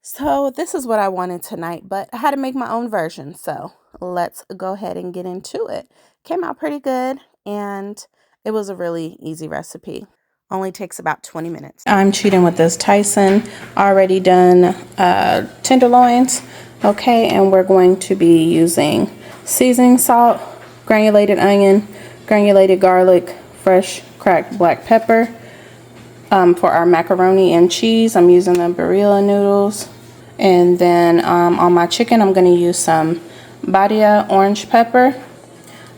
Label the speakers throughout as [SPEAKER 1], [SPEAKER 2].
[SPEAKER 1] So this is what I wanted tonight, but I had to make my own version. So let's go ahead and get into it. Came out pretty good, and it was a really easy recipe. Only takes about 20 minutes. I'm cheating with this Tyson already done tenderloins. Okay, and we're going to be using seasoning salt, granulated onion, granulated garlic, fresh cracked black pepper. For our macaroni and cheese, I'm using the Barilla noodles. And then on my chicken, I'm going to use some badia orange pepper.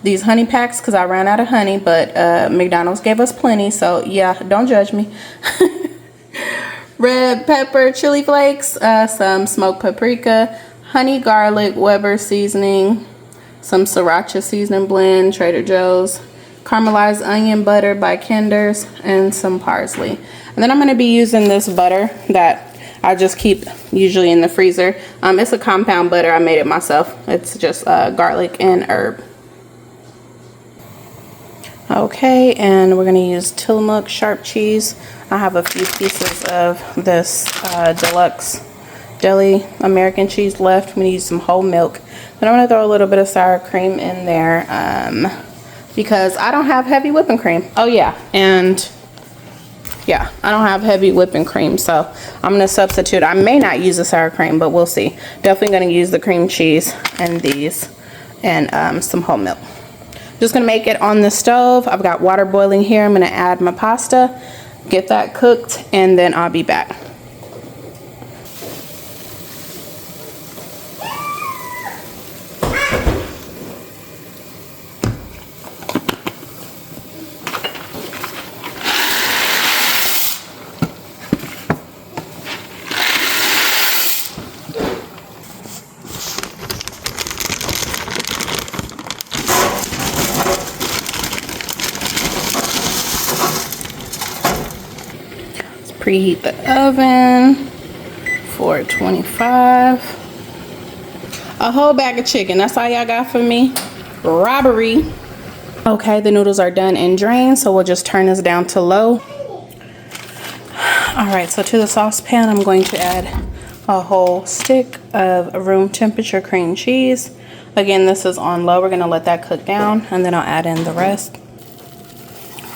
[SPEAKER 1] These honey packs, because I ran out of honey, but McDonald's gave us plenty, so yeah, don't judge me. Red pepper, chili flakes, some smoked paprika, honey garlic, Weber seasoning, some Siracha seasoning blend, Trader Joe's, caramelized onion butter by Kinder's, and some parsley. And then I'm going to be using this butter that I just keep usually in the freezer. It's a compound butter. I made it myself. It's just garlic and herb. Okay, and we're going to use Tillamook sharp cheese. I have a few pieces of this deluxe deli American cheese left. I'm going to use some whole milk. Then I'm going to throw a little bit of sour cream in there because I don't have heavy whipping cream. Oh yeah, and yeah, I don't have heavy whipping cream, so I'm going to substitute. I may not use the sour cream, but we'll see. Definitely going to use the cream cheese and these and some whole milk. Just going to make it on the stove. I've got water boiling here. I'm going to add my pasta, get that cooked, and then I'll be back. Preheat the oven, 425. A whole bag of chicken. That's all y'all got for me? Robbery. Okay, the noodles are done and drained, so we'll just turn this down to low. All right, so to the saucepan, I'm going to add a whole stick of room temperature cream cheese. Again, this is on low. We're gonna let that cook down, and then I'll add in the rest.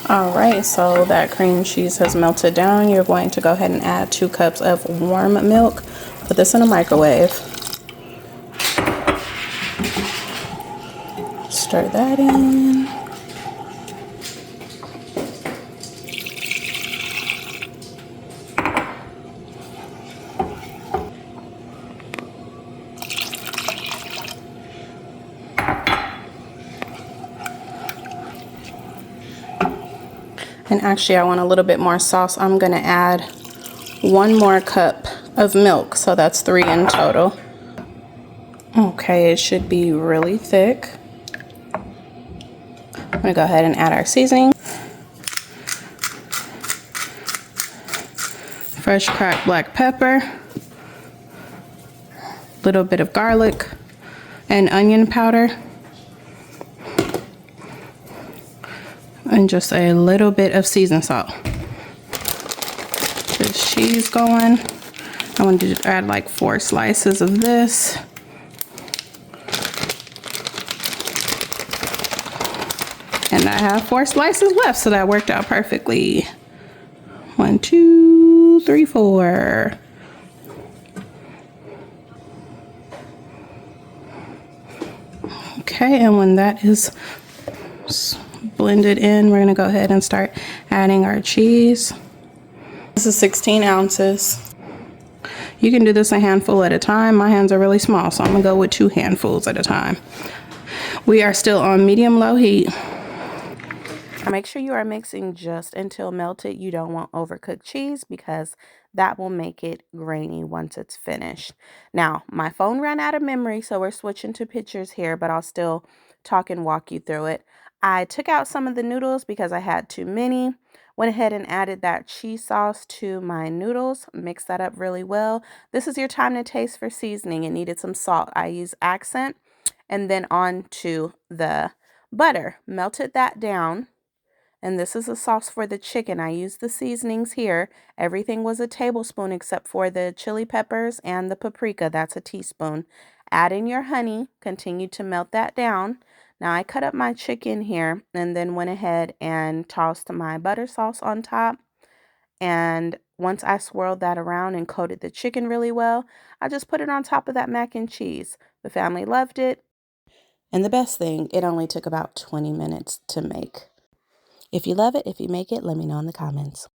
[SPEAKER 1] All right, so that cream cheese has melted down. You're going to go ahead and add 2 cups of warm milk. Put this in a microwave. Stir that in. And actually, I want a little bit more sauce. I'm going to add 1 more cup of milk. So that's 3 in total. Okay, it should be really thick. I'm going to go ahead and add our seasoning. Fresh cracked black pepper. Little bit of garlic and onion powder. And just a little bit of seasoned salt. This cheese going. I want to add like 4 slices of this. And I have 4 slices left, so that worked out perfectly. 1, 2, 3, 4. Okay, and when that is blended in, we're going to go ahead and start adding our cheese. This is 16 ounces. You can do this a handful at a time. My hands are really small, so I'm going to go with 2 handfuls at a time. We are still on medium-low heat. Make sure you are mixing just until melted. You don't want overcooked cheese because that will make it grainy once it's finished. Now, my phone ran out of memory, so we're switching to pictures here, but I'll still talk and walk you through it. I took out some of the noodles because I had too many. Went ahead and added that cheese sauce to my noodles. Mix that up really well. This is your time to taste for seasoning. It needed some salt. I use accent, and then on to the butter. Melted that down. And this is a sauce for the chicken. I used the seasonings here. Everything was a tablespoon except for the chili peppers and the paprika. That's a teaspoon. Add in your honey. Continue to melt that down. Now I cut up my chicken here and then went ahead and tossed my butter sauce on top. And once I swirled that around and coated the chicken really well, I just put it on top of that mac and cheese. The family loved it. And the best thing, it only took about 20 minutes to make. If you love it, if you make it, let me know in the comments.